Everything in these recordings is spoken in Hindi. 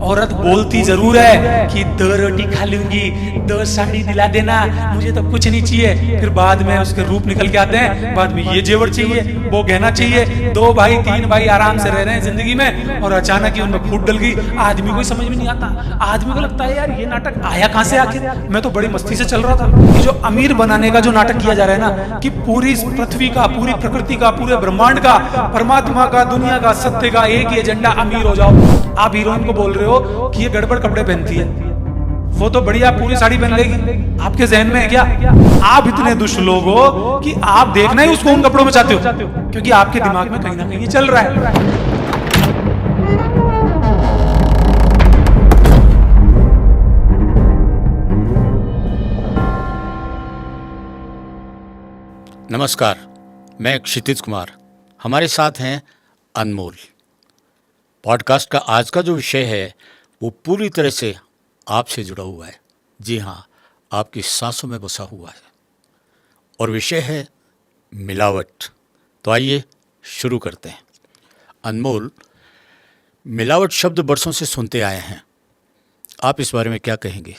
औरत बोलती जरूर है कि 2 रोटी खा लूंगी, 2 साड़ी दिला देना, मुझे तो कुछ नहीं चाहिए। फिर बाद में उसके रूप निकल के आते हैं, बाद में ये जेवर चाहिए, वो गहना चाहिए। 2 भाई 3 भाई आराम से रह रहे हैं जिंदगी में, और अचानक ही उनमें फूट डल गई। आदमी को समझ में नहीं आता, आदमी को लगता है यार ये नाटक आया कहां से आखिर, मैं तो बड़ी मस्ती से चल रहा था। जो अमीर बनाने का जो नाटक किया जा रहा है ना, कि पूरी पृथ्वी का, पूरी प्रकृति का, पूरे ब्रह्मांड का, परमात्मा का, दुनिया का, सत्य का एक ही एजेंडा, अमीर हो जाओ। आप हीरोइन को बोल रहे हो कि ये गड़बड़ कपड़े पहनती है, वो तो बढ़िया पूरी साड़ी पहन लेगी। आपके जहन में है क्या? आप इतने दुष्ट लोग हो कि आप देखना ही उसको उन कपड़ों में चाहते हो, क्योंकि आपके दिमाग में कहीं ना कहीं चल रहा है। नमस्कार, मैं क्षितिज कुमार, हमारे साथ हैं अनमोल। पॉडकास्ट का आज का जो विषय है वो पूरी तरह से आपसे जुड़ा हुआ है। जी हाँ, आपकी सांसों में बसा हुआ है, और विषय है मिलावट। तो आइए शुरू करते हैं। अनमोल, मिलावट शब्द बरसों से सुनते आए हैं, आप इस बारे में क्या कहेंगे?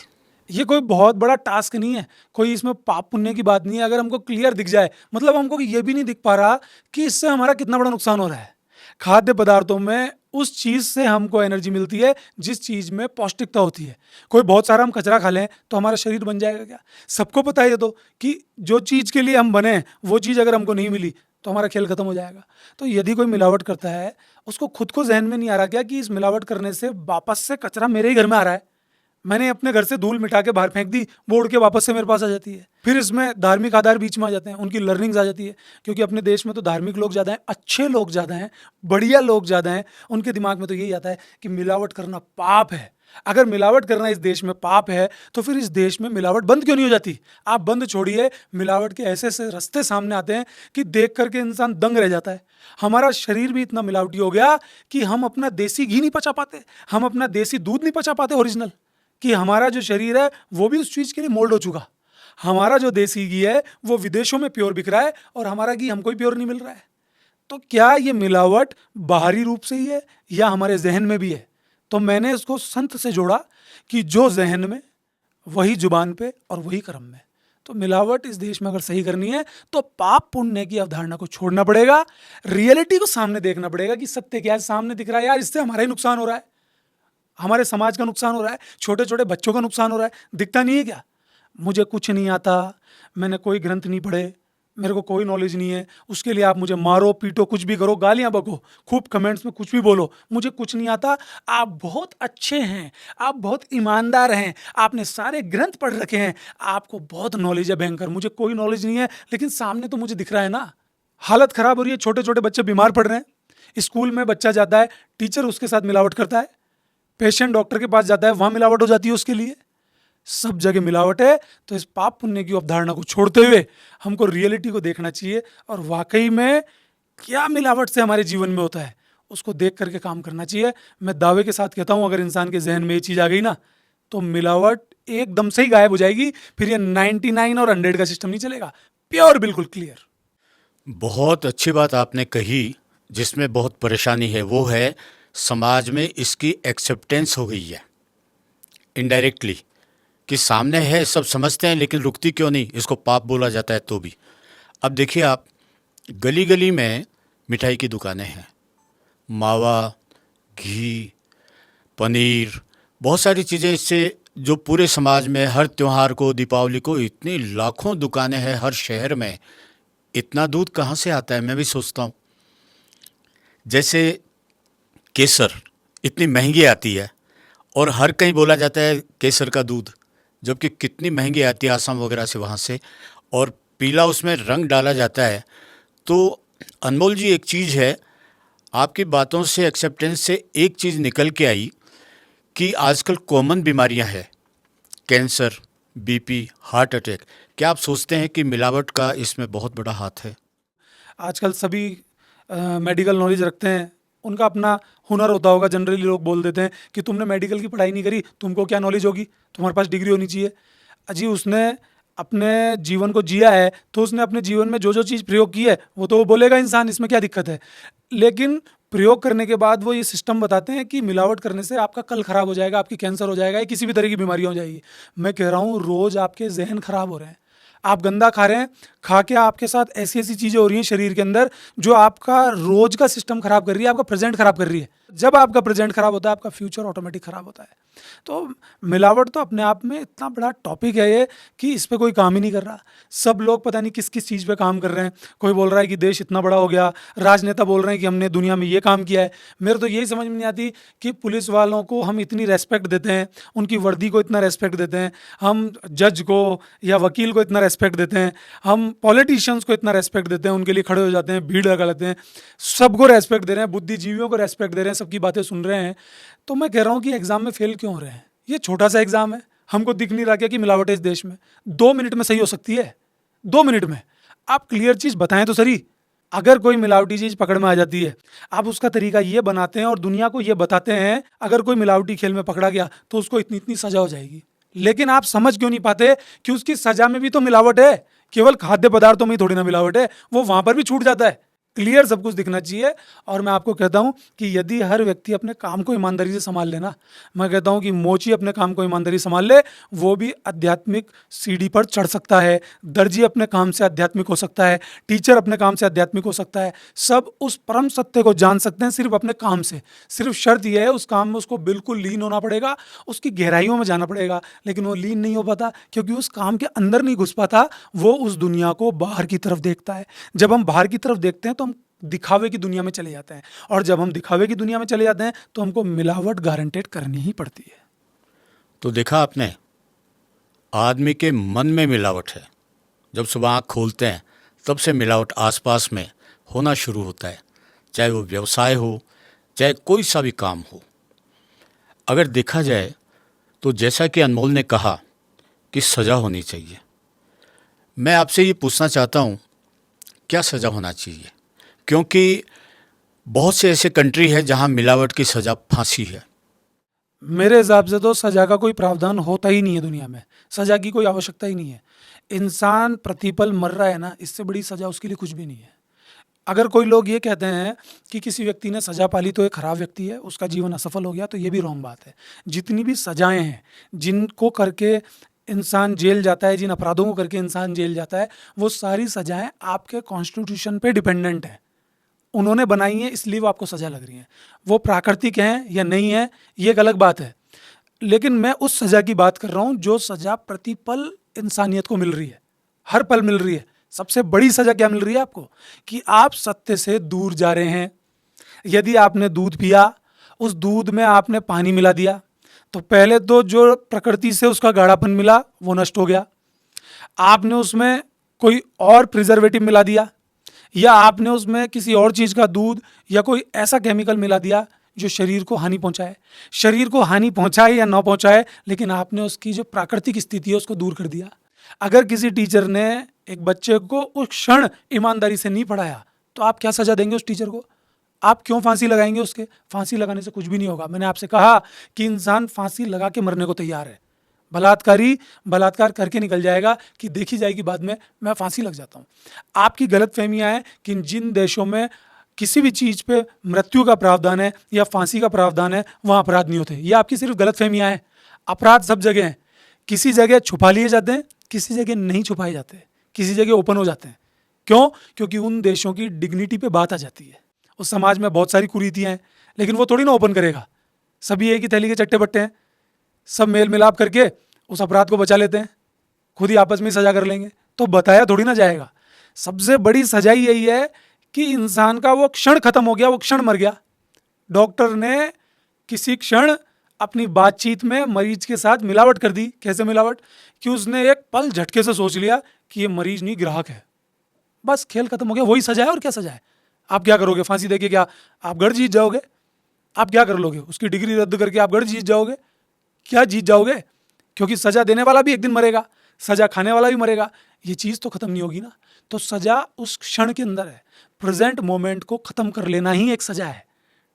ये कोई बहुत बड़ा टास्क नहीं है, कोई इसमें पाप पुण्य की बात नहीं है। अगर हमको क्लियर दिख जाए, मतलब हमको ये भी नहीं दिख पा रहा कि इससे हमारा कितना बड़ा नुकसान हो रहा है। खाद्य पदार्थों में उस चीज से हमको एनर्जी मिलती है जिस चीज में पौष्टिकता होती है। कोई बहुत सारा हम कचरा खा लें तो हमारा शरीर बन जाएगा क्या? सबको पता है ये कि जो चीज के लिए हम बने वो चीज अगर हमको नहीं मिली तो हमारा खेल खत्म हो जाएगा। तो यदि कोई मिलावट करता है, उसको खुद को जहन में नहीं आ रहा क्या कि इस मिलावट करने से वापस से कचरा मेरे ही घर में आ रहा है। मैंने अपने घर से धूल मिटा के बाहर फेंक दी, वो उड़ के वापस से मेरे पास आ जाती है। फिर इसमें धार्मिक आधार बीच में आ जाते हैं, उनकी लर्निंग्स आ जाती है, क्योंकि अपने देश में तो धार्मिक लोग ज़्यादा हैं, अच्छे लोग ज़्यादा हैं, बढ़िया लोग ज़्यादा हैं। उनके दिमाग में तो यही आता है कि मिलावट करना पाप है। अगर मिलावट करना इस देश में पाप है तो फिर इस देश में मिलावट बंद क्यों नहीं हो जाती? आप बंद छोड़िए, मिलावट के ऐसे ऐसे रास्ते सामने आते हैं कि देख करके इंसान दंग रह जाता है। हमारा शरीर भी इतना मिलावटी हो गया कि हम अपना देसी घी नहीं पचा पाते, हम अपना देसी दूध नहीं पचा पाते ओरिजिनल, कि हमारा जो शरीर है वो भी उस चीज़ के लिए मोल्ड हो चुका। हमारा जो देसी घी है वो विदेशों में प्योर बिक रहा है और हमारा घी हमको ही प्योर नहीं मिल रहा है। तो क्या ये मिलावट बाहरी रूप से ही है या हमारे जहन में भी है? तो मैंने इसको संत से जोड़ा कि जो जहन में वही जुबान पे और वही कर्म में। तो मिलावट इस देश में अगर सही करनी है तो पाप पुण्य की अवधारणा को छोड़ना पड़ेगा, रियलिटी को सामने देखना पड़ेगा कि सत्य क्या है। सामने दिख रहा है यार, इससे हमारा ही नुकसान हो रहा है, हमारे समाज का नुकसान हो रहा है, छोटे छोटे बच्चों का नुकसान हो रहा है। दिखता नहीं है क्या? मुझे कुछ नहीं आता, मैंने कोई ग्रंथ नहीं पढ़े, मेरे को कोई नॉलेज नहीं है, उसके लिए आप मुझे मारो पीटो, कुछ भी करो, गालियां बको, खूब कमेंट्स में कुछ भी बोलो, मुझे कुछ नहीं आता। आप बहुत अच्छे हैं, आप बहुत ईमानदार हैं, आपने सारे ग्रंथ पढ़ रखे हैं, आपको बहुत नॉलेज है भयंकर, मुझे कोई नॉलेज नहीं है, लेकिन सामने तो मुझे दिख रहा है ना। हालत खराब हो रही है, छोटे छोटे बच्चे बीमार पड़ रहे हैं। स्कूल में बच्चा जाता है, टीचर उसके साथ मिलावट करता है, पेशेंट डॉक्टर के पास जाता है, वहां मिलावट हो जाती है उसके लिए। सब जगह मिलावट है। तो इस पाप पुण्य की अवधारणा को छोड़ते हुए हमको रियलिटी को देखना चाहिए और वाकई में क्या मिलावट से हमारे जीवन में होता है उसको देख करके काम करना चाहिए। मैं दावे के साथ कहता हूं, अगर इंसान के जहन में ये चीज आ गई ना तो मिलावट एकदम से ही गायब हो जाएगी। फिर ये 99 और 100 का सिस्टम नहीं चलेगा, प्योर बिल्कुल क्लियर। बहुत अच्छी बात आपने कही, जिसमें बहुत परेशानी है वो है समाज में इसकी एक्सेप्टेंस हो गई है इनडायरेक्टली, कि सामने है, सब समझते हैं, लेकिन रुकती क्यों नहीं, इसको पाप बोला जाता है तो भी। अब देखिए आप, गली गली में मिठाई की दुकानें हैं, मावा, घी, पनीर, बहुत सारी चीज़ें, इससे जो पूरे समाज में हर त्योहार को, दीपावली को, इतनी लाखों दुकानें हैं हर शहर में। इतना दूध कहाँ से आता है, मैं भी सोचता हूँ। जैसे केसर इतनी महंगी आती है और हर कहीं बोला जाता है केसर का दूध, जबकि कितनी महंगी आती है आसाम वगैरह से वहाँ से, और पीला उसमें रंग डाला जाता है। तो अनमोल जी, एक चीज़ है, आपकी बातों से, एक्सेप्टेंस से एक चीज़ निकल के आई कि आजकल कॉमन बीमारियां हैं, कैंसर, बीपी, हार्ट अटैक। क्या आप सोचते हैं कि मिलावट का इसमें बहुत बड़ा हाथ है? आजकल सभी मेडिकल नॉलेज रखते हैं, उनका अपना हुनर होता होगा। जनरली लोग बोल देते हैं कि तुमने मेडिकल की पढ़ाई नहीं करी, तुमको क्या नॉलेज होगी, तुम्हारे पास डिग्री होनी चाहिए। अजी, उसने अपने जीवन को जिया है तो उसने अपने जीवन में जो जो चीज़ प्रयोग की है वो तो वो बोलेगा इंसान, इसमें क्या दिक्कत है। लेकिन प्रयोग करने के बाद वो ये सिस्टम बताते हैं कि मिलावट करने से आपका कल खराब हो जाएगा, आपकी कैंसर हो जाएगा, या किसी भी तरह की बीमारी हो जाएगी। मैं कह रहा हूँ रोज आपके जहन खराब हो रहे हैं, आप गंदा खा रहे हैं, खा के आपके साथ ऐसी ऐसी चीजें हो रही हैं शरीर के अंदर जो आपका रोज का सिस्टम खराब कर रही है, आपका प्रेजेंट खराब कर रही है। जब आपका प्रेजेंट खराब होता है, आपका फ्यूचर ऑटोमेटिक खराब होता है। तो मिलावट तो अपने आप में इतना बड़ा टॉपिक है ये कि इस पे कोई काम ही नहीं कर रहा। सब लोग पता नहीं किस किस चीज़ पे काम कर रहे हैं। कोई बोल रहा है कि देश इतना बड़ा हो गया, राजनेता बोल रहे हैं कि हमने दुनिया में ये काम किया है। मेरे तो यही समझ में नहीं आती कि पुलिस वालों को हम इतनी रेस्पेक्ट देते हैं, उनकी वर्दी को इतना रेस्पेक्ट देते हैं, हम जज को या वकील को इतना रेस्पेक्ट देते हैं, हम पॉलिटिशियंस को इतना रेस्पेक्ट देते हैं, उनके लिए खड़े हो जाते हैं, भीड़ लगा लेते हैं, सबको रेस्पेक्ट दे रहे हैं, बुद्धिजीवियों को रेस्पेक्ट दे रहे हैं, सबकी बातें सुन रहे हैं। तो मैं कह रहा हूँ कि एग्जाम में फेल क्यों हो रहे हैं? ये छोटा सा एग्जाम है, हमको दिख नहीं रहा क्या कि मिलावट है इस देश में? 2 मिनट में सही हो सकती है, 2 मिनट में। आप क्लियर चीज बताएं तो सही। अगर कोई मिलावटी चीज पकड़ में आ जाती है, आप उसका तरीका ये बनाते हैं और दुनिया को ये बताते हैं अगर कोई मिलावटी खेल में पकड़ा गया तो उसको इतनी इतनी सजा हो जाएगी। लेकिन आप समझ क्यों नहीं पाते कि उसकी सजा में भी तो मिलावट है, केवल खाद्य पदार्थों में ही थोड़ी ना मिलावट है, वो वहां पर भी छूट जाता है। क्लियर सब कुछ दिखना चाहिए। और मैं आपको कहता हूं कि यदि हर व्यक्ति अपने काम को ईमानदारी से संभाल लेना, मैं कहता हूं कि मोची अपने काम को ईमानदारी से संभाल ले, वो भी आध्यात्मिक सीढ़ी पर चढ़ सकता है। दर्जी अपने काम से आध्यात्मिक हो सकता है, टीचर अपने काम से आध्यात्मिक हो सकता है। सब उस परम सत्य को जान सकते हैं सिर्फ अपने काम से। सिर्फ शर्त यह है उस काम में उसको बिल्कुल लीन होना पड़ेगा, उसकी गहराइयों में जाना पड़ेगा। लेकिन वो लीन नहीं हो पाता क्योंकि उस काम के अंदर नहीं घुस पाता, वो उस दुनिया को बाहर की तरफ देखता है। जब हम बाहर की तरफ देखते हैं तो हम दिखावे की दुनिया में चले जाते हैं, और जब हम दिखावे की दुनिया में चले जाते हैं तो हमको मिलावट गारंटेड करनी ही पड़ती है। तो देखा आपने, आदमी के मन में मिलावट है। जब सुबह आँख खोलते हैं तब से मिलावट आसपास में होना शुरू होता है, चाहे वो व्यवसाय हो, चाहे कोई सा भी काम हो। अगर देखा जाए तो जैसा कि अनमोल ने कहा कि सज़ा होनी चाहिए, मैं आपसे ये पूछना चाहता हूँ, क्या सज़ा होना चाहिए? क्योंकि बहुत से ऐसे कंट्री है जहाँ मिलावट की सज़ा फांसी है। मेरे हिसाब से तो सजा का कोई प्रावधान होता ही नहीं है दुनिया में, सजा की कोई आवश्यकता ही नहीं है। इंसान प्रतिपल मर रहा है ना, इससे बड़ी सजा उसके लिए कुछ भी नहीं है। अगर कोई लोग ये कहते हैं कि किसी व्यक्ति ने सजा पाली तो एक खराब व्यक्ति है, उसका जीवन असफल हो गया, तो ये भी रॉन्ग बात है। जितनी भी सजाएं हैं जिनको करके इंसान जेल जाता है, जिन अपराधों को करके इंसान जेल जाता है, वो सारी सजाएं आपके कॉन्स्टिट्यूशन पे डिपेंडेंट है। उन्होंने बनाई है इसलिए वो आपको सजा लग रही है। वो प्राकृतिक हैं या नहीं है ये एक अलग बात है, लेकिन मैं उस सजा की बात कर रहा हूं जो सजा प्रतिपल इंसानियत को मिल रही है, हर पल मिल रही है। सबसे बड़ी सजा क्या मिल रही है आपको? कि आप सत्य से दूर जा रहे हैं। यदि आपने दूध पिया, उस दूध में आपने पानी मिला दिया, तो पहले तो जो प्रकृति से उसका गाढ़ापन मिला वो नष्ट हो गया। आपने उसमें कोई और प्रिजर्वेटिव मिला दिया, या आपने उसमें किसी और चीज़ का दूध या कोई ऐसा केमिकल मिला दिया जो शरीर को हानि पहुंचाए। शरीर को हानि पहुंचाए या ना पहुंचाए, लेकिन आपने उसकी जो प्राकृतिक स्थिति है उसको दूर कर दिया। अगर किसी टीचर ने एक बच्चे को उस क्षण ईमानदारी से नहीं पढ़ाया, तो आप क्या सजा देंगे उस टीचर को? आप क्यों फांसी लगाएंगे उसके? फांसी लगाने से कुछ भी नहीं होगा। मैंने आपसे कहा कि इंसान फांसी लगा के मरने को तैयार है। बलात्कारी बलात्कार करके निकल जाएगा कि देखी जाएगी बाद में, मैं फांसी लग जाता हूँ। आपकी गलतफहमियां हैं कि जिन देशों में किसी भी चीज़ पे मृत्यु का प्रावधान है या फांसी का प्रावधान है वहाँ अपराध नहीं होते। ये आपकी सिर्फ गलतफहमियां हैं। अपराध सब जगह हैं, किसी जगह छुपा लिए जाते हैं, किसी जगह नहीं छुपाए जाते, किसी जगह ओपन हो जाते हैं। क्यों? क्योंकि उन देशों की डिग्निटी पे बात आ जाती है। उस समाज में बहुत सारी कुरीतियाँ हैं, लेकिन वो थोड़ी ना ओपन करेगा। सभी एक ही थैली के चट्टे बट्टे हैं, सब मेल मिलाप करके उस अपराध को बचा लेते हैं, खुद ही आपस में सजा कर लेंगे, तो बताया थोड़ी ना जाएगा। सबसे बड़ी सजा यही है कि इंसान का वो क्षण खत्म हो गया, वो क्षण मर गया। डॉक्टर ने किसी क्षण अपनी बातचीत में मरीज के साथ मिलावट कर दी। कैसे मिलावट? कि उसने एक पल झटके से सोच लिया कि ये मरीज नहीं ग्राहक है, बस खेल खत्म हो गया। वही सजा है। और क्या सजा है? आप क्या करोगे? फांसी देके क्या आप गढ़ जीत जाओगे? आप क्या कर लोगे? उसकी डिग्री रद्द करके आप गढ़ जीत जाओगे? क्या जीत जाओगे? क्योंकि सजा देने वाला भी एक दिन मरेगा, सजा खाने वाला भी मरेगा। ये चीज़ तो खत्म नहीं होगी ना। तो सजा उस क्षण के अंदर है। प्रेजेंट मोमेंट को खत्म कर लेना ही एक सजा है।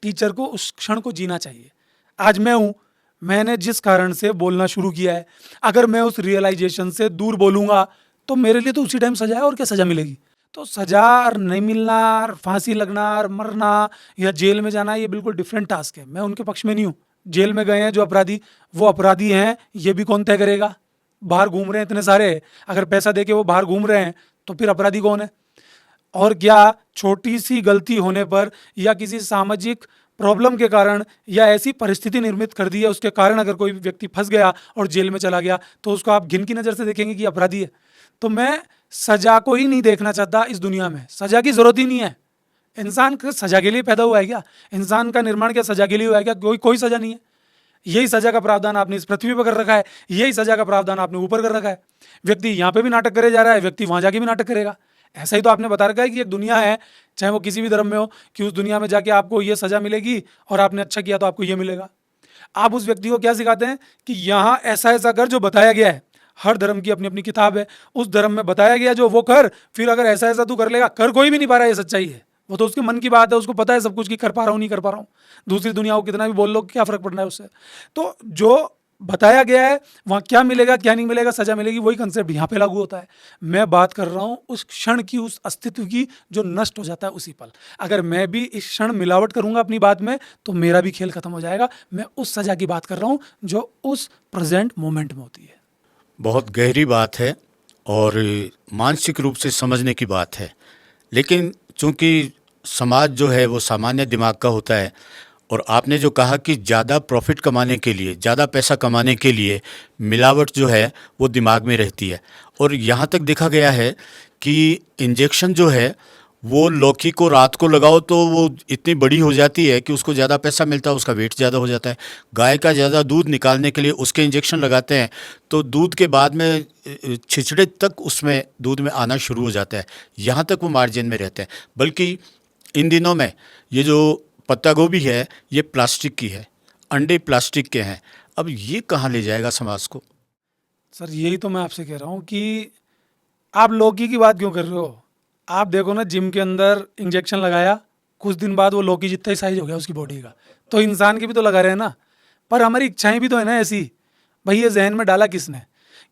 टीचर को उस क्षण को जीना चाहिए। आज मैं हूँ, मैंने जिस कारण से बोलना शुरू किया है, अगर मैं उस रियलाइजेशन से दूर बोलूँगा तो मेरे लिए तो उसी टाइम सजा है। और क्या सजा मिलेगी? तो सजा और नहीं मिलना और फांसी लगना और मरना या जेल में जाना, ये बिल्कुल डिफरेंट टास्क है। मैं उनके पक्ष में नहीं हूँ। जेल में गए हैं जो अपराधी, वो अपराधी हैं, ये भी कौन तय करेगा? बाहर घूम रहे हैं इतने सारे, अगर पैसा दे के वो बाहर घूम रहे हैं तो फिर अपराधी कौन है? और क्या छोटी सी गलती होने पर या किसी सामाजिक प्रॉब्लम के कारण या ऐसी परिस्थिति निर्मित कर दी है उसके कारण अगर कोई व्यक्ति फंस गया और जेल में चला गया तो उसको आप घिन की नज़र से देखेंगे कि अपराधी है? तो मैं सजा को ही नहीं देखना चाहता इस दुनिया में। सजा की जरूरत ही नहीं है। इंसान का सजा के लिए पैदा हुआ है क्या? इंसान का निर्माण क्या सजा के लिए हुआ है क्या? कोई सजा नहीं है। यही सजा का प्रावधान आपने इस पृथ्वी पर कर रखा है, यही सजा का प्रावधान आपने ऊपर कर रखा है। व्यक्ति यहाँ पे भी नाटक करे जा रहा है, व्यक्ति वहां जाके भी नाटक करेगा। ऐसा ही तो आपने बता रखा है कि एक दुनिया है, चाहे वो किसी भी धर्म में हो, कि उस दुनिया में जाके आपको ये सजा मिलेगी और आपने अच्छा किया तो आपको ये मिलेगा। आप उस व्यक्ति को क्या सिखाते हैं कि यहाँ ऐसा ऐसा कर जो बताया गया है। हर धर्म की अपनी अपनी किताब है, उस धर्म में बताया गया जो वो कर, फिर अगर ऐसा ऐसा तू कर लेगा। कर कोई भी नहीं पा रहा है, ये सच्चाई है। वो तो उसके मन की बात है, उसको पता है सब कुछ कि कर पा रहा हूँ नहीं कर पा रहा हूँ। दूसरी दुनिया को कितना भी बोल लो, क्या फर्क पड़ना है उससे। तो जो बताया गया है वहाँ क्या मिलेगा क्या नहीं मिलेगा, सजा मिलेगी, वही कंसेप्ट यहाँ पे लागू होता है। मैं बात कर रहा हूँ उस क्षण की, उस अस्तित्व की जो नष्ट हो जाता है उसी पल। अगर मैं भी इस क्षण मिलावट करूंगा अपनी बात में तो मेरा भी खेल खत्म हो जाएगा। मैं उस सजा की बात कर रहा हूँ जो उस प्रेजेंट मोमेंट में होती है। बहुत गहरी बात है और मानसिक रूप से समझने की बात है। लेकिन चूंकि समाज जो है वो सामान्य दिमाग का होता है, और आपने जो कहा कि ज़्यादा प्रॉफिट कमाने के लिए, ज़्यादा पैसा कमाने के लिए मिलावट जो है वो दिमाग में रहती है। और यहाँ तक देखा गया है कि इंजेक्शन जो है वो लौकी को रात को लगाओ तो वो इतनी बड़ी हो जाती है कि उसको ज़्यादा पैसा मिलता है, उसका वेट ज़्यादा हो जाता है। गाय का ज़्यादा दूध निकालने के लिए उसके इंजेक्शन लगाते हैं तो दूध के बाद में छिछड़े तक उसमें दूध में आना शुरू हो जाता है, यहाँ तक वो मार्जिन में रहते हैं। बल्कि इन दिनों में ये जो पत्ता गोभी है ये प्लास्टिक की है, अंडे प्लास्टिक के हैं। अब ये कहाँ ले जाएगा समाज को? सर यही तो मैं आपसे कह रहा हूँ कि आप लौकी की बात क्यों कर रहे हो? आप देखो ना, जिम के अंदर इंजेक्शन लगाया, कुछ दिन बाद वो लौकी जितना ही साइज हो गया उसकी बॉडी का। तो इंसान की भी तो लगा रहे हैं ना। पर हमारी इच्छाएं भी तो है ना ऐसी। भाई ये जहन में डाला किसने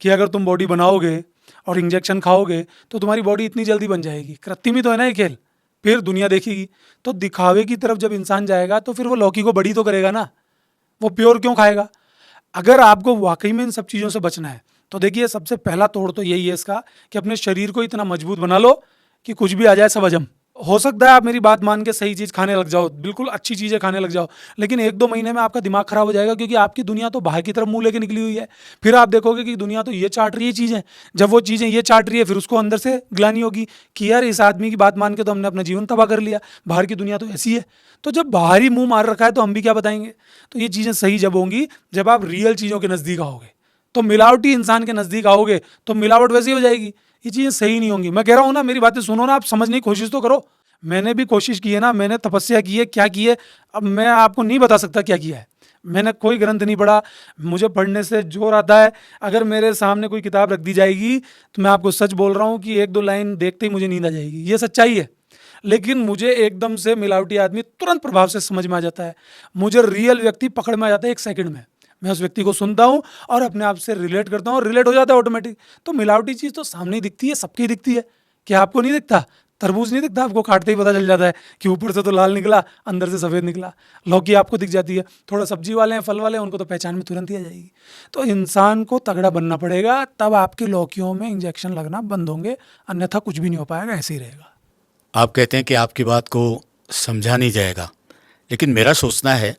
कि अगर तुम बॉडी बनाओगे और इंजेक्शन खाओगे तो तुम्हारी बॉडी इतनी जल्दी बन जाएगी? कृत्रिम ही तो है ना ये खेल। फिर दुनिया देखेगी तो दिखावे की तरफ जब इंसान जाएगा तो फिर वो लौकी को बड़ी तो करेगा ना, वो प्योर क्यों खाएगा? अगर आपको वाकई में इन सब चीज़ों से बचना है तो देखिए, सबसे पहला तोड़ तो यही है इसका कि अपने शरीर को इतना मजबूत बना लो कि कुछ भी आ जाए सब हजम हो सकता है। आप मेरी बात मान के सही चीज़ खाने लग जाओ, बिल्कुल अच्छी चीज़ें खाने लग जाओ, लेकिन 1-2 महीने में आपका दिमाग खराब हो जाएगा क्योंकि आपकी दुनिया तो बाहर की तरफ मुंह लेके निकली हुई है। फिर आप देखोगे कि दुनिया तो ये चाट रही है चीज़ें, जब वो चीज़ें ये चाट रही है फिर उसको अंदर से ग्लानि होगी कि यार इस आदमी की बात मान के तो हमने अपना जीवन तबाह कर लिया, बाहर की दुनिया तो ऐसी है। तो जब बाहर ही मुंह मार रखा है तो हम भी क्या बताएंगे? तो ये चीज़ें सही जब होंगी जब आप रियल चीज़ों के नज़दीक आओगे। तो मिलावटी इंसान के नज़दीक आओगे तो मिलावट वैसी हो जाएगी, ये चीज़ें सही नहीं होंगी। मैं कह रहा हूँ ना, मेरी बातें सुनो ना, आप समझने की कोशिश तो करो। मैंने भी कोशिश की है ना, मैंने तपस्या की है, क्या की है। अब मैं आपको नहीं बता सकता क्या किया है। मैंने कोई ग्रंथ नहीं पढ़ा, मुझे पढ़ने से जोर आता है। अगर मेरे सामने कोई किताब रख दी जाएगी तो मैं आपको सच बोल रहा हूँ कि 1-2 लाइन देखते ही मुझे नींद आ जाएगी, ये सच्चाई है। लेकिन मुझे एकदम से मिलावटी आदमी तुरंत प्रभाव से समझ में आ जाता है। मुझे रियल व्यक्ति पकड़ में आ जाता है 1 सेकंड में। मैं उस व्यक्ति को सुनता हूँ और अपने आप से रिलेट करता हूँ और रिलेट हो जाता है ऑटोमेटिक। तो मिलावटी चीज़ तो सामने ही दिखती है, सबकी दिखती है। क्या आपको नहीं दिखता? तरबूज नहीं दिखता आपको? काटते ही पता चल जाता है कि ऊपर से तो लाल निकला, अंदर से सफ़ेद निकला। लौकी आपको दिख जाती है। थोड़ा सब्जी वाले हैं, फल वाले हैं, उनको तो पहचान में तुरंत ही आ जाएगी। तो इंसान को तगड़ा बनना पड़ेगा, तब आपकी लौकियों में इंजेक्शन लगना बंद होंगे, अन्यथा कुछ भी नहीं हो पाएगा, ऐसे ही रहेगा। आप कहते हैं कि आपकी बात को समझा नहीं जाएगा, लेकिन मेरा सोचना है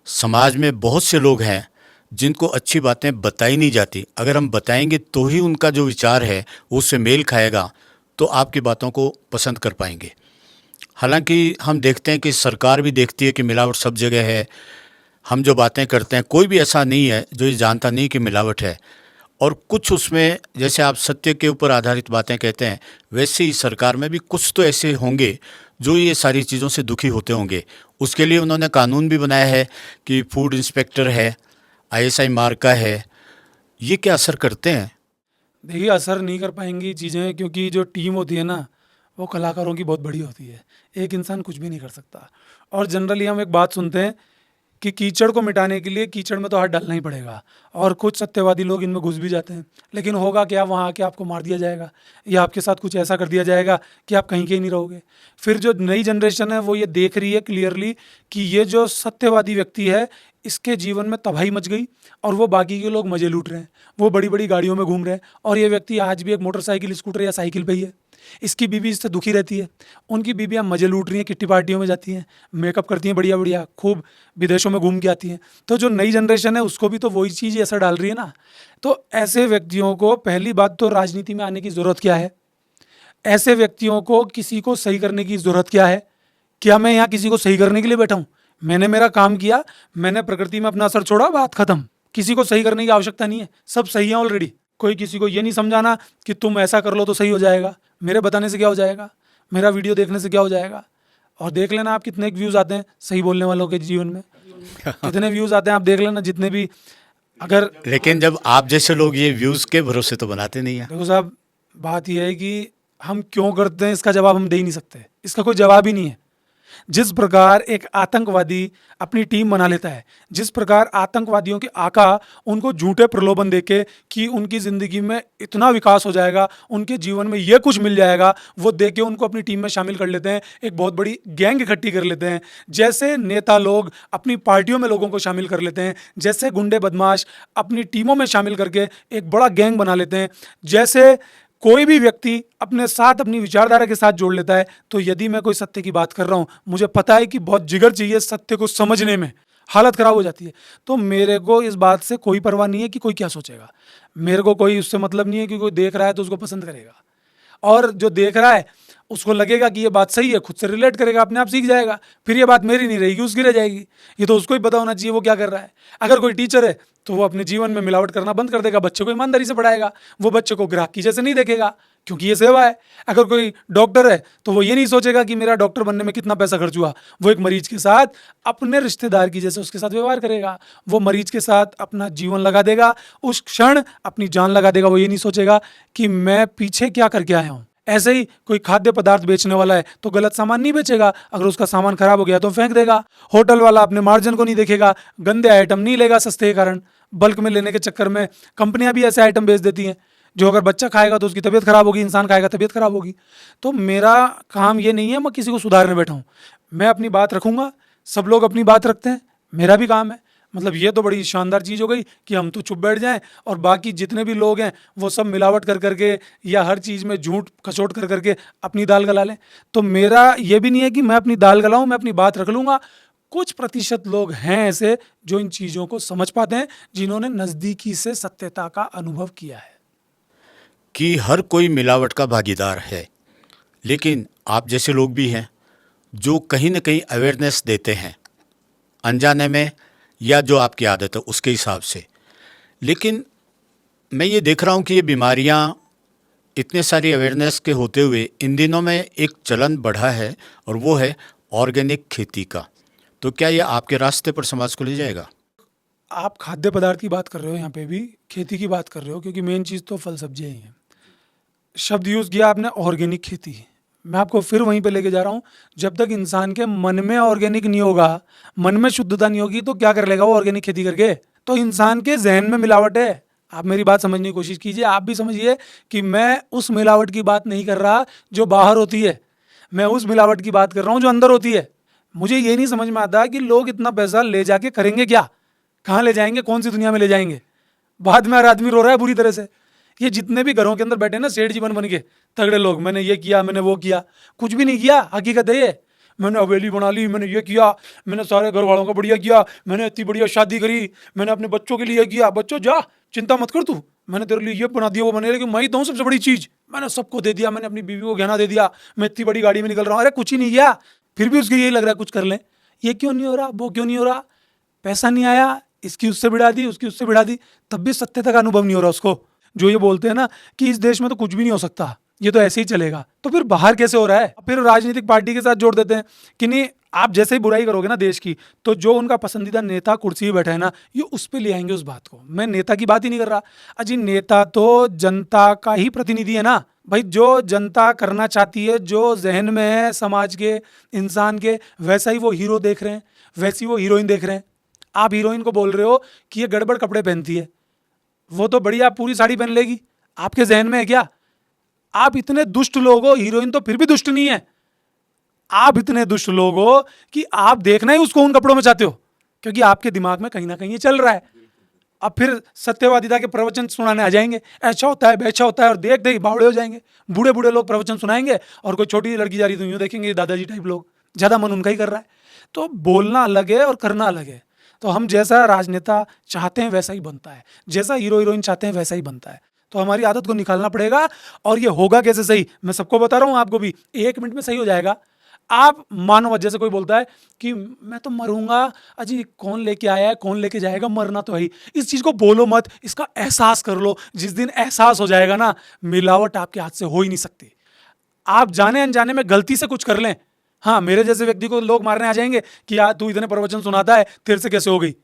समाज में बहुत से लोग हैं जिनको अच्छी बातें बताई नहीं जाती। अगर हम बताएंगे तो ही उनका जो विचार है वो उससे मेल खाएगा, तो आपकी बातों को पसंद कर पाएंगे। हालांकि हम देखते हैं कि सरकार भी देखती है कि मिलावट सब जगह है। हम जो बातें करते हैं, कोई भी ऐसा नहीं है जो ये जानता नहीं कि मिलावट है। और कुछ उसमें, जैसे आप सत्य के ऊपर आधारित बातें कहते हैं, वैसे ही सरकार में भी कुछ तो ऐसे होंगे जो ये सारी चीज़ों से दुखी होते होंगे। उसके लिए उन्होंने कानून भी बनाया है कि फूड इंस्पेक्टर है, ISI मार्का है। ये क्या असर करते हैं? देखिए, असर नहीं कर पाएंगी चीज़ें, क्योंकि जो टीम होती है ना वो कलाकारों की बहुत बड़ी होती है। एक इंसान कुछ भी नहीं कर सकता। और जनरली हम एक बात सुनते हैं कि कीचड़ को मिटाने के लिए कीचड़ में तो हाथ डालना ही पड़ेगा, और कुछ सत्यवादी लोग इनमें घुस भी जाते हैं। लेकिन होगा क्या, वहाँ आके आपको मार दिया जाएगा या आपके साथ कुछ ऐसा कर दिया जाएगा कि आप कहीं के ही नहीं रहोगे। फिर जो नई जनरेशन है वो ये देख रही है क्लियरली कि ये जो सत्यवादी व्यक्ति है इसके जीवन में तबाही मच गई और वो बाकी के लोग मजे लूट रहे हैं, वो बड़ी बड़ी गाड़ियों में घूम रहे हैं, और ये व्यक्ति आज भी एक मोटरसाइकिल, स्कूटर या साइकिल पे ही है। इसकी बीवी इससे दुखी रहती है, उनकी बीवियाँ मजे लूट रही हैं, किट्टी पार्टियों में जाती हैं, मेकअप करती हैं बढ़िया बढ़िया, खूब विदेशों में घूम के आती हैं। तो जो नई जनरेशन है उसको भी तो वही चीज़ असर डाल रही है ना। तो ऐसे व्यक्तियों को पहली बात तो राजनीति में आने की ज़रूरत क्या है? ऐसे व्यक्तियों को किसी को सही करने की ज़रूरत क्या है? क्या मैं यहाँ किसी को सही करने के लिए बैठा हूँ? मैंने मेरा काम किया, मैंने प्रकृति में अपना असर छोड़ा, बात खत्म। किसी को सही करने की आवश्यकता नहीं है, सब सही है ऑलरेडी। कोई किसी को ये नहीं समझाना कि तुम ऐसा कर लो तो सही हो जाएगा। मेरे बताने से क्या हो जाएगा, मेरा वीडियो देखने से क्या हो जाएगा? और देख लेना आप कितने व्यूज़ आते हैं सही बोलने वालों के जीवन में, कितने व्यूज़ आते हैं आप देख लेना, जितने भी। अगर लेकिन जब आप जैसे लोग ये व्यूज़ के भरोसे तो बनाते नहीं हैं। देखो साहब, बात यह है कि हम क्यों करते हैं इसका जवाब हम दे ही नहीं सकते, इसका कोई जवाब ही नहीं है। जिस प्रकार एक आतंकवादी अपनी टीम बना लेता है, जिस प्रकार आतंकवादियों के आका उनको झूठे प्रलोभन देके कि उनकी ज़िंदगी में इतना विकास हो जाएगा, उनके जीवन में ये कुछ मिल जाएगा, वो देके उनको अपनी टीम में शामिल कर लेते हैं, एक बहुत बड़ी गैंग इकट्ठी कर लेते हैं। जैसे नेता लोग अपनी पार्टियों में लोगों को शामिल कर लेते हैं, जैसे गुंडे बदमाश अपनी टीमों में शामिल करके एक बड़ा गैंग बना लेते हैं, जैसे कोई भी व्यक्ति अपने साथ अपनी विचारधारा के साथ जोड़ लेता है। तो यदि मैं कोई सत्य की बात कर रहा हूँ, मुझे पता है कि बहुत जिगर चाहिए सत्य को समझने में, हालत ख़राब हो जाती है। तो मेरे को इस बात से कोई परवाह नहीं है कि कोई क्या सोचेगा, मेरे को कोई उससे मतलब नहीं है कि कोई देख रहा है तो उसको पसंद करेगा, और जो देख रहा है उसको लगेगा कि ये बात सही है, खुद से रिलेट करेगा, अपने आप सीख जाएगा, फिर ये बात मेरी नहीं रहेगी, उसकी रह जाएगी। ये तो उसको ही पता होना चाहिए वो क्या कर रहा है। अगर कोई टीचर है तो वो अपने जीवन में मिलावट करना बंद कर देगा, बच्चे को ईमानदारी से पढ़ाएगा, वो बच्चे को ग्राहक की जैसे नहीं देखेगा, क्योंकि ये सेवा है। अगर कोई डॉक्टर है तो वो ये नहीं सोचेगा कि मेरा डॉक्टर बनने में कितना पैसा खर्च हुआ, वो एक मरीज के साथ अपने रिश्तेदार की जैसे उसके साथ व्यवहार करेगा, वो मरीज के साथ अपना जीवन लगा देगा, उस क्षण अपनी जान लगा देगा। वो ये नहीं सोचेगा कि मैं पीछे क्या करके आया हूँ। ऐसे ही कोई खाद्य पदार्थ बेचने वाला है तो गलत सामान नहीं बेचेगा, अगर उसका सामान खराब हो गया तो फेंक देगा। होटल वाला अपने मार्जिन को नहीं देखेगा, गंदे आइटम नहीं लेगा सस्ते के कारण। बल्क में लेने के चक्कर में कंपनियां भी ऐसे आइटम बेच देती हैं जो अगर बच्चा खाएगा तो उसकी तबीयत खराब होगी, इंसान खाएगा तबीयत खराब होगी। तो मेरा काम ये नहीं है मैं किसी को सुधारने बैठा हूँ, मैं अपनी बात रखूंगा, सब लोग अपनी बात रखते हैं, मेरा भी काम है। मतलब ये तो बड़ी शानदार चीज़ हो गई कि हम तो चुप बैठ जाएं और बाकी जितने भी लोग हैं वो सब मिलावट कर करके या हर चीज़ में झूठ खचोट कर करके अपनी दाल गला लें। तो मेरा ये भी नहीं है कि मैं अपनी दाल गलाऊं, मैं अपनी बात रख लूँगा। कुछ प्रतिशत लोग हैं ऐसे जो इन चीज़ों को समझ पाते हैं, जिन्होंने नज़दीकी से सत्यता का अनुभव किया है। कि हर कोई मिलावट का भागीदार है, लेकिन आप जैसे लोग भी हैं जो कहीं ना कहीं अवेयरनेस देते हैं अनजाने में या जो आपकी आदत है उसके हिसाब से। लेकिन मैं ये देख रहा हूँ कि ये बीमारियाँ इतने सारी अवेयरनेस के होते हुए इन दिनों में एक चलन बढ़ा है और वो है ऑर्गेनिक खेती का। तो क्या ये आपके रास्ते पर समाज को ले जाएगा? आप खाद्य पदार्थ की बात कर रहे हो, यहाँ पे भी खेती की बात कर रहे हो, क्योंकि मेन चीज़ तो फल सब्जियाँ ही हैं। शब्द यूज़ किया आपने ऑर्गेनिक खेती, मैं आपको फिर वहीं पे लेके जा रहा हूँ। जब तक इंसान के मन में ऑर्गेनिक नहीं होगा, मन में शुद्धता नहीं होगी, तो क्या कर लेगा वो ऑर्गेनिक खेती करके? तो इंसान के जहन में मिलावट है। आप मेरी बात समझने की कोशिश कीजिए, आप भी समझिए कि मैं उस मिलावट की बात नहीं कर रहा जो बाहर होती है, मैं उस मिलावट की बात कर रहा हूँ जो अंदर होती है। मुझे ये नहीं समझ में आता कि लोग इतना पैसा ले जाके करेंगे क्या, कहाँ ले जाएंगे, कौन सी दुनिया में ले जाएंगे। बाद में हर आदमी रो रहा है बुरी तरह से। ये जितने भी घरों के अंदर बैठे ना सेठ जीवन बन के तगड़े लोग, मैंने ये किया, मैंने वो किया, कुछ भी नहीं किया। हकीकत है ये, मैंने हवेली बना ली, मैंने ये किया, मैंने सारे घर वालों का बढ़िया किया, मैंने इतनी बढ़िया शादी करी, मैंने अपने बच्चों के लिए किया। बच्चों जा, चिंता मत कर तू, मैंने तेरे लिए ये बना दिया वो बना, लेकिन मैं ही तो हूँ सबसे बड़ी चीज़, मैंने सबको दे दिया, मैंने अपनी बीवी को गहना दे दिया, मैं इतनी बड़ी गाड़ी में निकल रहा हूँ। अरे कुछ ही नहीं किया, फिर भी उसको यही लग रहा है कुछ कर लें। ये क्यों नहीं हो रहा, वो क्यों नहीं हो रहा, पैसा नहीं आया, इसकी उससे भिड़ा दी, उसकी उससे भिड़ा दी, तब भी सत्यता का अनुभव नहीं हो रहा उसको। जो ये बोलते हैं ना कि इस देश में तो कुछ भी नहीं हो सकता, ये तो ऐसे ही चलेगा, तो फिर बाहर कैसे हो रहा है? फिर राजनीतिक पार्टी के साथ जोड़ देते हैं कि नहीं, आप जैसे ही बुराई करोगे ना देश की, तो जो उनका पसंदीदा नेता कुर्सी पे बैठा है ना, ये उस पे ले आएंगे उस बात को। मैं नेता की बात ही नहीं कर रहा। अजी नेता तो जनता का ही प्रतिनिधि है ना भाई, जो जनता करना चाहती है, जो जहन में है समाज के, इंसान के, वैसा ही वो हीरो देख रहे हैं, वैसी वो हीरोइन देख रहे हैं। आप हीरोइन को बोल रहे हो कि ये गड़बड़ कपड़े पहनती है, वो तो बढ़िया पूरी साड़ी पहन लेगी, आपके जहन में है क्या? आप इतने दुष्ट लोग हो, हीरोइन तो फिर भी दुष्ट नहीं है, आप इतने दुष्ट लोग हो कि आप देखना ही उसको उन कपड़ों में चाहते हो, क्योंकि आपके दिमाग में कहीं ना कहीं ये चल रहा है। अब फिर सत्यवादिता के प्रवचन सुनाने आ जाएंगे, ऐसा होता है वैसा होता है, और देख देख बावड़े हो जाएंगे। बूढ़े बूढ़े लोग प्रवचन सुनाएंगे और कोई छोटी लड़की जा रही तो यूं देखेंगे, दादाजी टाइप लोग, ज्यादा मन उनका ही कर रहा है। तो बोलना अलग है और करना अलग है। तो हम जैसा राजनेता चाहते हैं वैसा ही बनता है, जैसा हीरो हीरोइन चाहते हैं वैसा ही बनता है। तो हमारी आदत को निकालना पड़ेगा। और ये होगा कैसे सही, मैं सबको बता रहा हूं, आपको भी 1 मिनट में सही हो जाएगा। आप मानो, जैसे कोई बोलता है कि मैं तो मरूंगा, अजी कौन लेके आया है, कौन लेके जाएगा, मरना तो है ही। इस चीज को बोलो मत, इसका एहसास कर लो। जिस दिन एहसास हो जाएगा ना, मिलावट आपके हाथ से हो ही नहीं सकती। आप जाने अनजाने में गलती से कुछ कर लें, हाँ, मेरे जैसे व्यक्ति को लोग मारने आ जाएंगे कि यार तू इतने प्रवचन सुनाता है, तेरे से कैसे हो गई,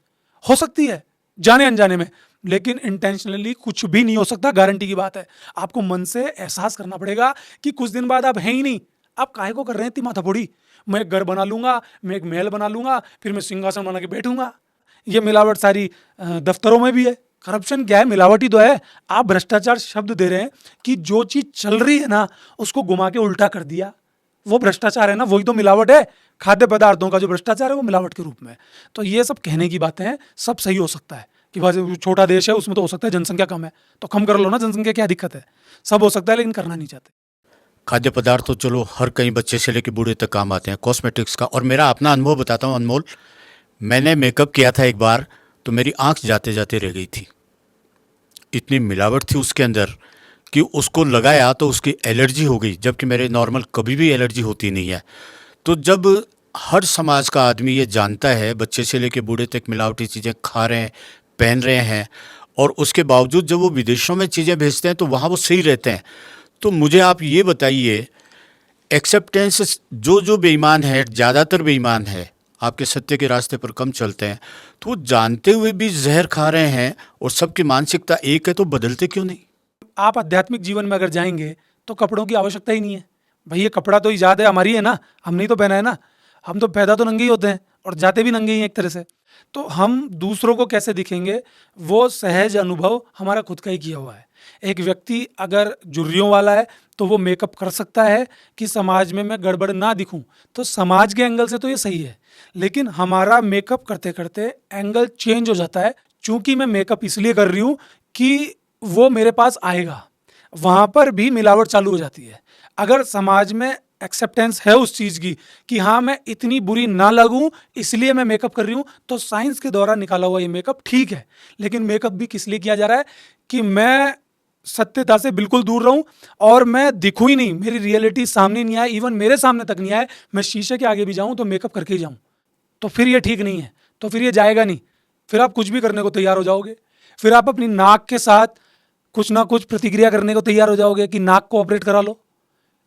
हो सकती है जाने अनजाने में, लेकिन इंटेंशनली कुछ भी नहीं हो सकता, गारंटी की बात है। आपको मन से एहसास करना पड़ेगा कि कुछ दिन बाद आप हैं ही नहीं। आप काहे को कर रहे हैं इतनी माथाफोड़ी? मैं एक घर बना लूंगा, मैं एक महल बना लूंगा, फिर मैं सिंहासन बना के बैठूंगा। ये मिलावट सारी दफ्तरों में भी है। करप्शन क्या है? मिलावट ही तो है। आप भ्रष्टाचार शब्द दे रहे हैं कि जो चीज चल रही है ना उसको घुमा के उल्टा कर दिया, वो भ्रष्टाचार है ना, वही तो मिलावट है। खाद्य पदार्थों का जो भ्रष्टाचार है वो मिलावट के रूप में। तो ये सब कहने की बातें हैं, सब सही हो सकता है कि भाई छोटा देश है, उसमें तो हो सकता है, जनसंख्या कम है तो कम कर लो ना जनसंख्या, क्या दिक्कत है? सब हो सकता है, लेकिन करना नहीं चाहते। खाद्य पदार्थ तो चलो हर कहीं बच्चे से लेकर बूढ़े तक काम आते हैं, कॉस्मेटिक्स का। और मेरा अपना अनुभव बताता हूँ अनमोल, मैंने मेकअप किया था एक बार, तो मेरी आंख जाते जाते रह गई थी। इतनी मिलावट थी उसके अंदर कि उसको लगाया तो उसकी एलर्जी हो गई, जबकि मेरे नॉर्मल कभी भी एलर्जी होती नहीं है। तो जब हर समाज का आदमी ये जानता है, बच्चे से लेकर बूढ़े तक मिलावटी चीज़ें खा रहे हैं, पहन रहे हैं, और उसके बावजूद जब वो विदेशों में चीज़ें भेजते हैं तो वहाँ वो सही रहते हैं। तो मुझे आप ये बताइए, एक्सेप्टेंस, जो बेईमान है, ज़्यादातर बेईमान है, आपके सत्य के रास्ते पर कम चलते हैं, तो वो जानते हुए भी जहर खा रहे हैं, और सबकी मानसिकता एक है, तो बदलते क्यों नहीं? आप आध्यात्मिक जीवन में अगर जाएंगे तो कपड़ों की आवश्यकता ही नहीं है। भाई ये कपड़ा तो ईजाद है हमारी, है ना, हमने ही तो पहना है ना। हम तो पैदा तो नंगे ही होते हैं और जाते भी नंगे ही हैं एक तरह से। तो हम दूसरों को कैसे दिखेंगे, वो सहज अनुभव हमारा खुद का ही किया हुआ है। एक व्यक्ति अगर झुर्रियों वाला है तो वो मेकअप कर सकता है कि समाज में मैं गड़बड़ ना दिखूं, तो समाज के एंगल से तो ये सही है। लेकिन हमारा मेकअप करते करते एंगल चेंज हो जाता है, चूंकि मैं मेकअप इसलिए कर रही हूं कि वो मेरे पास आएगा, वहां पर भी मिलावट चालू हो जाती है। अगर समाज में एक्सेप्टेंस है उस चीज की कि हाँ मैं इतनी बुरी ना लगूं इसलिए मैं मेकअप कर रही हूं, तो साइंस के द्वारा निकाला हुआ ये मेकअप ठीक है। लेकिन मेकअप भी किस लिए किया जा रहा है? कि मैं सत्यता से बिल्कुल दूर रहूं और मैं दिखूं ही नहीं, मेरी रियलिटी सामने नहीं आए, इवन मेरे सामने तक नहीं आए, मैं शीशे के आगे भी जाऊं तो मेकअप करके ही जाऊं। तो फिर ये ठीक नहीं है, तो फिर ये जाएगा नहीं। फिर आप कुछ भी करने को तैयार हो जाओगे। फिर आप अपनी नाक के साथ कुछ ना कुछ प्रतिक्रिया करने को तैयार हो जाओगे कि नाक को ऑपरेट करा लो,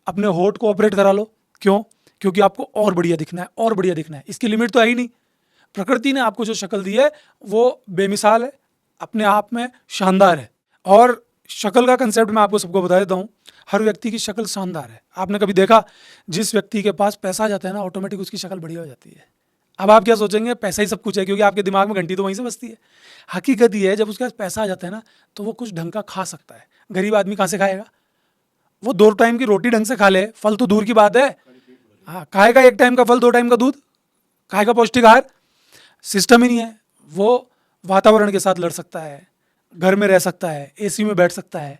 अपने होठ को ऑपरेट करा लो। क्यों? क्योंकि आपको और बढ़िया दिखना है, और बढ़िया दिखना है। इसकी लिमिट तो है ही नहीं। प्रकृति ने आपको जो शक्ल दी है वो बेमिसाल है, अपने आप में शानदार है। और शक्ल का कंसेप्ट मैं आपको सबको बता देता हूँ, हर व्यक्ति की शक्ल शानदार है। आपने कभी देखा, जिस व्यक्ति के पास पैसा आ जाता है ना, ऑटोमेटिक उसकी शक्ल बढ़िया हो जाती है। अब आप क्या सोचेंगे, पैसा ही सब कुछ है, क्योंकि आपके दिमाग में घंटी तो वहीं से बजती है। हकीकत ये है, जब उसके पास पैसा आ जाता है ना तो वो कुछ ढंग का खा सकता है। गरीब आदमी कहाँ से खाएगा? वो 2 टाइम की रोटी ढंग से खा ले, फल तो दूर की बात है। हाँ, खाएगा 1 टाइम का फल, 2 टाइम का दूध, खाएगा पौष्टिक आहार। सिस्टम ही नहीं है। वो वातावरण के साथ लड़ सकता है, घर में रह सकता है, एसी में बैठ सकता है,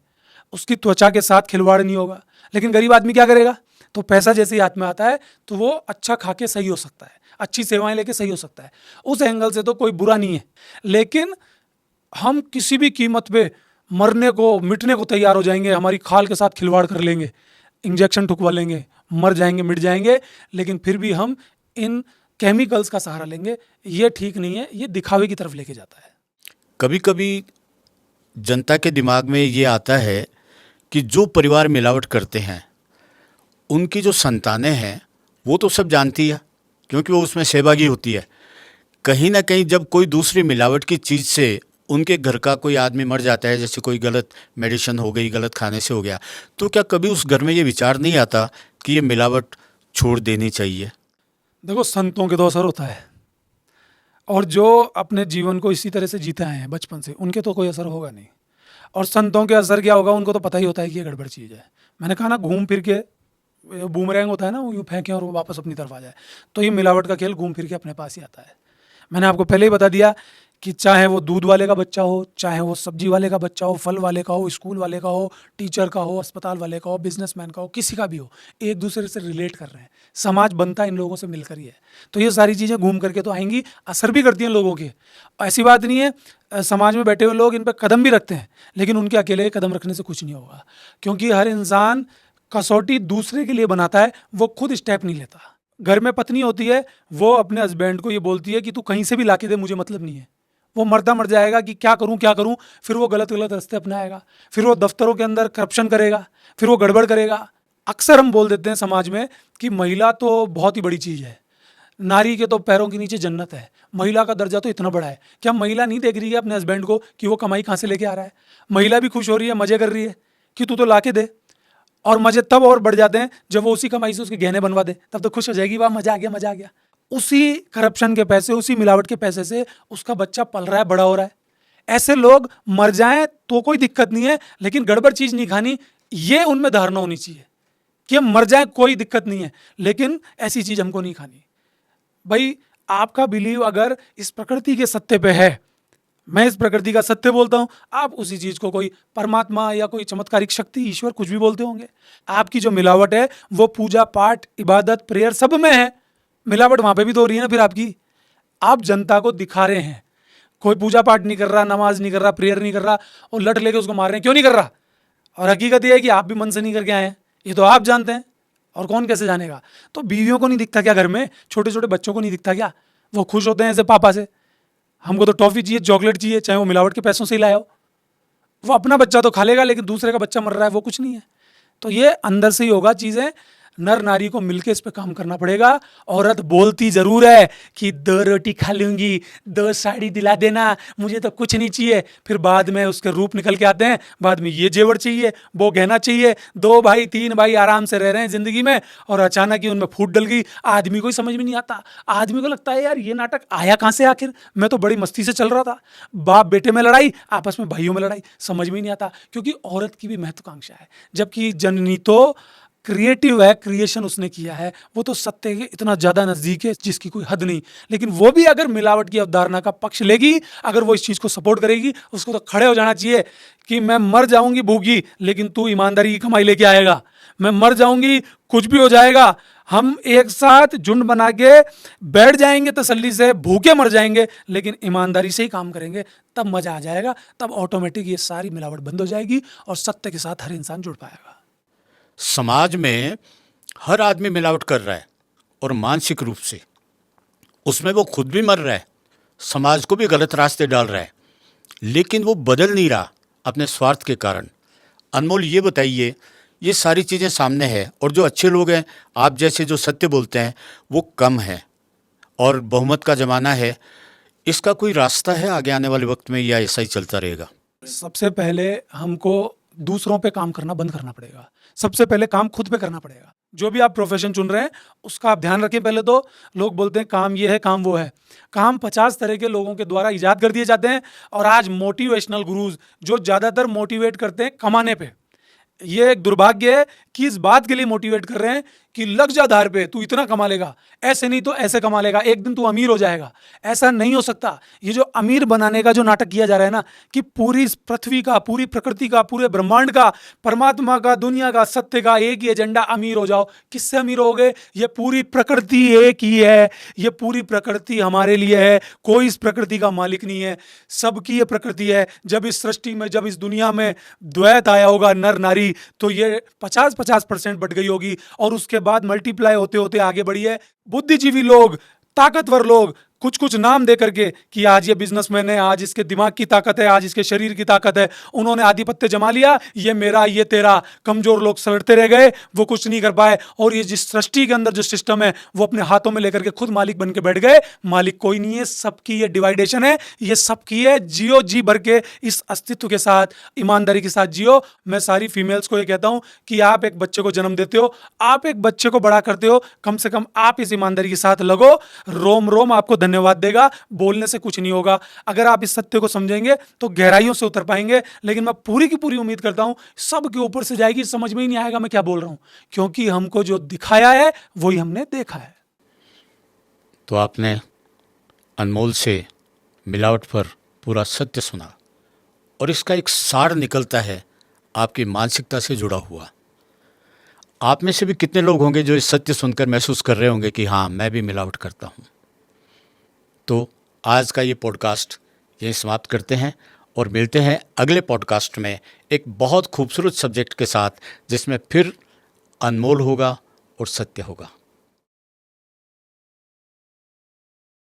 उसकी त्वचा के साथ खिलवाड़ नहीं होगा। लेकिन गरीब आदमी क्या करेगा? तो पैसा जैसे ही हाथ में आता है तो वो अच्छा खा के सही हो सकता है, अच्छी सेवाएं लेके सही हो सकता है। उस एंगल से तो कोई बुरा नहीं है। लेकिन हम किसी भी कीमत पे मरने को, मिटने को तैयार हो जाएंगे, हमारी खाल के साथ खिलवाड़ कर लेंगे, इंजेक्शन ठुकवा लेंगे, मर जाएंगे, मिट जाएंगे, लेकिन फिर भी हम इन केमिकल्स का सहारा लेंगे। ये ठीक नहीं है, ये दिखावे की तरफ लेके जाता है। कभी कभी जनता के दिमाग में ये आता है कि जो परिवार मिलावट करते हैं उनकी जो संतानें हैं वो तो सब जानती है, क्योंकि वो उसमें सहभागी होती है। कहीं ना कहीं जब कोई दूसरी मिलावट की चीज़ से उनके घर का कोई आदमी मर जाता है, जैसे कोई गलत मेडिसिन हो गई, गलत खाने से हो गया, तो क्या कभी उस घर में ये विचार नहीं आता कि ये मिलावट छोड़ देनी चाहिए? देखो, संतों के तो असर होता है, और जो अपने जीवन को इसी तरह से जीते आए हैं बचपन से, उनके तो कोई असर होगा नहीं। और संतों के असर क्या होगा, उनको तो पता ही होता है कि ये गड़बड़ चीज़ है। मैंने कहा ना, घूम फिर के बूमरैंग होता है ना, वो यूँ फेंकें और वो वापस अपनी तरफ आ जाए। तो ये मिलावट का खेल घूम फिर के अपने पास ही आता है। मैंने आपको पहले ही बता दिया कि चाहे वो दूध वाले का बच्चा हो, चाहे वो सब्जी वाले का बच्चा हो, फल वाले का हो, स्कूल वाले का हो, टीचर का हो, अस्पताल वाले का हो, बिजनेसमैन का हो, किसी का भी हो, एक दूसरे से रिलेट कर रहे हैं। समाज बनता इन लोगों से मिलकर ही है। तो ये सारी चीज़ें घूम करके तो आएंगी, असर भी करती हैं लोगों के। ऐसी बात नहीं है, समाज में बैठे हुए लोग इन पर कदम भी रखते हैं, लेकिन उनके अकेले कदम रखने से कुछ नहीं होगा, क्योंकि हर इंसान कसौटी दूसरे के लिए बनाता है, वो खुद स्टेप नहीं लेता। घर में पत्नी होती है, वो अपने हस्बैंड को ये बोलती है कि तू कहीं से भी लाके दे, मुझे मतलब नहीं है। वो मरता मर जाएगा कि क्या करूं क्या करूं, फिर वो गलत गलत रास्ते अपनाएगा, फिर वो दफ्तरों के अंदर करप्शन करेगा, फिर वो गड़बड़ करेगा। अक्सर हम बोल देते हैं समाज में कि महिला तो बहुत ही बड़ी चीज़ है, नारी के तो पैरों के नीचे जन्नत है, महिला का दर्जा तो इतना बड़ा है। क्या महिला नहीं देख रही है अपने हस्बैंड को कि वो कमाई कहाँ से लेके आ रहा है? महिला भी खुश हो रही है, मजे कर रही है कि तू तो लाके दे। और मजे तब और बढ़ जाते हैं जब वो उसी कमाई से उसके गहने बनवा दे, तब तो खुश हो जाएगी, वाह मजा आ गया मजा आ गया। उसी करप्शन के पैसे, उसी मिलावट के पैसे से उसका बच्चा पल रहा है, बड़ा हो रहा है। ऐसे लोग मर जाएं तो कोई दिक्कत नहीं है, लेकिन गड़बड़ चीज नहीं खानी, ये उनमें धारणा होनी चाहिए कि हम मर जाएं कोई दिक्कत नहीं है, लेकिन ऐसी चीज हमको नहीं खानी। भाई आपका बिलीव अगर इस प्रकृति के सत्य पे है, मैं इस प्रकृति का सत्य बोलता हूं, आप उसी चीज को कोई परमात्मा या कोई चमत्कारिक शक्ति, ईश्वर, कुछ भी बोलते होंगे। आपकी जो मिलावट है वो पूजा पाठ, इबादत, प्रेयर सब में है, मिलावट वहां पे भी तो हो रही है ना। फिर आपकी, आप जनता को दिखा रहे हैं, कोई पूजा पाठ नहीं कर रहा, नमाज नहीं कर रहा, प्रेयर नहीं कर रहा, और लट लेके उसको मार रहे हैं, क्यों नहीं कर रहा? और हकीकत यह है कि आप भी मन से नहीं करके आए हैं, ये तो आप जानते हैं, और कौन कैसे जानेगा? तो बीवियों को नहीं दिखता क्या? घर में छोटे छोटे बच्चों को नहीं दिखता क्या? वो खुश होते हैं ऐसे पापा से, हमको तो टॉफी चाहिए, चॉकलेट चाहिए, चाहे वो मिलावट के पैसों से ही लाया हो। वो अपना बच्चा तो खा लेगा, लेकिन दूसरे का बच्चा मर रहा है वो कुछ नहीं है। तो ये अंदर से ही होगा चीज़ें। नर नारी को मिलके इस पे काम करना पड़ेगा। औरत बोलती जरूर है कि 2 रोटी खा लूंगी, 2 साड़ी दिला देना, मुझे तो कुछ नहीं चाहिए। फिर बाद में उसके रूप निकल के आते हैं, बाद में ये जेवर चाहिए, वो गहना चाहिए। 2 भाई 3 भाई आराम से रह रहे हैं जिंदगी में, और अचानक ही उनमें फूट डल गई। आदमी को ही समझ में नहीं आता, आदमी को लगता है यार ये नाटक आया कहाँ से आखिर, मैं तो बड़ी मस्ती से चल रहा था। बाप बेटे में लड़ाई, आपस में भाइयों में लड़ाई, समझ में ही नहीं आता। क्योंकि औरत की भी महत्वाकांक्षा है, जबकि जननी तो क्रिएटिव है, क्रिएशन उसने किया है, वो तो सत्य के इतना ज्यादा नजदीक है जिसकी कोई हद नहीं। लेकिन वो भी अगर मिलावट की अवधारणा का पक्ष लेगी, अगर वो इस चीज को सपोर्ट करेगी, उसको तो खड़े हो जाना चाहिए कि मैं मर जाऊंगी भूखी, लेकिन तू ईमानदारी की कमाई लेके आएगा। मैं मर जाऊंगी, कुछ भी हो जाएगा, हम एक साथ झुंड बना के बैठ जाएंगे तसल्ली से, भूखे मर जाएंगे, लेकिन ईमानदारी से ही काम करेंगे, तब मजा आ जाएगा। तब ऑटोमेटिक ये सारी मिलावट बंद हो जाएगी और सत्य के साथ हर इंसान जुड़ पाएगा। समाज में हर आदमी मिलावट कर रहा है, और मानसिक रूप से उसमें वो खुद भी मर रहा है, समाज को भी गलत रास्ते डाल रहा है, लेकिन वो बदल नहीं रहा अपने स्वार्थ के कारण। अनमोल, ये बताइए, ये सारी चीज़ें सामने है, और जो अच्छे लोग हैं, आप जैसे जो सत्य बोलते हैं, वो कम है, और बहुमत का ज़माना है। इसका कोई रास्ता है आगे आने वाले वक्त में, या ऐसा ही चलता रहेगा? सबसे पहले हमको दूसरों पे काम करना बंद करना पड़ेगा। सबसे पहले काम खुद पे करना पड़ेगा। जो भी आप प्रोफेशन चुन रहे हैं उसका आप ध्यान रखें। पहले तो लोग बोलते हैं काम ये है, काम वो है। काम 50 तरह के लोगों के द्वारा इजाद कर दिए जाते हैं। और आज मोटिवेशनल गुरुज जो ज़्यादातर मोटिवेट करते हैं कमाने पे, ये एक दुर्भाग्य है कि इस बात के लिए मोटिवेट कर रहे हैं कि लग जा धार पे, तू इतना कमा लेगा, ऐसे नहीं तो ऐसे कमा लेगा, एक दिन तू अमीर हो जाएगा। ऐसा नहीं हो सकता। ये जो अमीर बनाने का जो नाटक किया जा रहा है ना, कि पूरी इस पृथ्वी का, पूरी प्रकृति का, पूरे ब्रह्मांड का, परमात्मा का, दुनिया का, सत्य का एक ही एजेंडा, अमीर हो जाओ। किससे अमीर हो गए? ये पूरी प्रकृति एक ही है, ये पूरी प्रकृति हमारे लिए है, कोई इस प्रकृति का मालिक नहीं है, सबकी ये प्रकृति है। जब इस सृष्टि में, जब इस दुनिया में द्वैत आया होगा, नर नारी, तो ये 50% बढ़ गई होगी, और उसके बाद मल्टीप्लाई होते होते आगे बढ़ी है। बुद्धिजीवी लोग, ताकतवर लोग कुछ कुछ नाम दे करके कि आज ये बिजनेसमैन है, आज इसके दिमाग की ताकत है, आज इसके शरीर की ताकत है, उन्होंने आधिपत्य जमा लिया, ये मेरा, ये तेरा। कमजोर लोग सड़ते रह गए, वो कुछ नहीं कर पाए। और ये जिस सृष्टि के अंदर जो सिस्टम है वो अपने हाथों में लेकर के खुद मालिक बन के बैठ गए। मालिक कोई नहीं है, सबकी ये डिवाइडेशन है, ये सबकी है। जियो, जी भर के इस अस्तित्व के साथ, ईमानदारी के साथ जियो। मैं सारी फीमेल्स को ये कहता हूं कि आप एक बच्चे को जन्म देते हो, आप एक बच्चे को बड़ा करते हो, कम से कम आप इस ईमानदारी के साथ लगो। रोम रोम आपको धन्यवाद देगा। बोलने से कुछ नहीं होगा। अगर आप इस सत्य को समझेंगे तो गहराइयों से उतर पाएंगे, लेकिन मैं पूरी की पूरी उम्मीद करता हूं सबके ऊपर से जाएगी, समझ में ही नहीं आएगा मैं क्या बोल रहा हूं, क्योंकि हमको जो दिखाया है वही हमने देखा है। तो आपने अनमोल से मिलावट पर पूरा सत्य सुना, और इसका एक सार निकलता है आपकी मानसिकता से जुड़ा हुआ। आप में से भी कितने लोग होंगे जो इस सत्य सुनकर महसूस कर रहे होंगे कि हाँ, मैं भी मिलावट करता हूँ। तो आज का ये पॉडकास्ट यहीं समाप्त करते हैं और मिलते हैं अगले पॉडकास्ट में एक बहुत खूबसूरत सब्जेक्ट के साथ, जिसमें फिर अनमोल होगा और सत्य होगा।